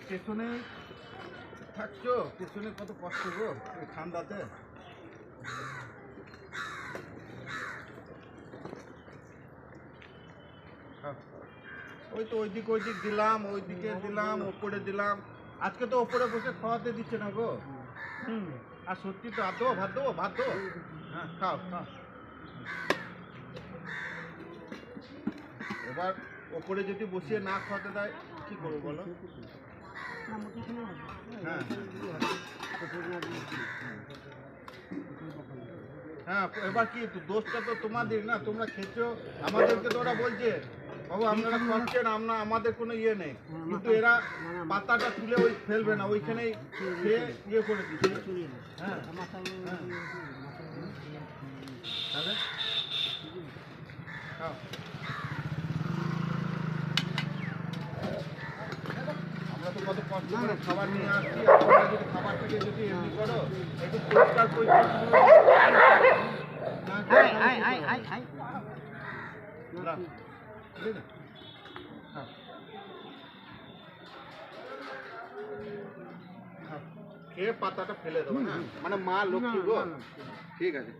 স্টেশনে থাকছো, স্টেশনে কত কষ্ট গো এই ঠান্ডাতে। ওই তো ওইদিক দিলাম, ওইদিকে দিলাম, ওপরে দিলাম। আজকে তো ওপরে বসে খাওয়াতে দিচ্ছে না গো। আর সত্যি তো ভাত দেবো হ্যাঁ খাও। এবার ওপরে যদি বসিয়ে না খাওয়াতে দেয় কি করবো বলো? হ্যাঁ এবার কি দোষটা তো তোমাদের না, তোমরা খেয়েছো, আমাদেরকে তো ওরা বলছে বাবু আপনারা খাচ্ছেন, আমাদের কোনো ইয়ে নেই, কিন্তু এরা পাতাটা তুলে ওই ফেলবে না, ওইখানেই খেয়ে ইয়ে করে দিচ্ছে। হ্যাঁ তাহলে আমরা তো কত কষ্ট করে খাবার নিয়ে আসছি, তোমরা যদি খাবারটাকে যদি এমনি করো, একটু পরিষ্কার খেয়ে পাতাটা ফেলে দেবো। হ্যাঁ মানে মা লক্ষ্মী গো। ঠিক আছে।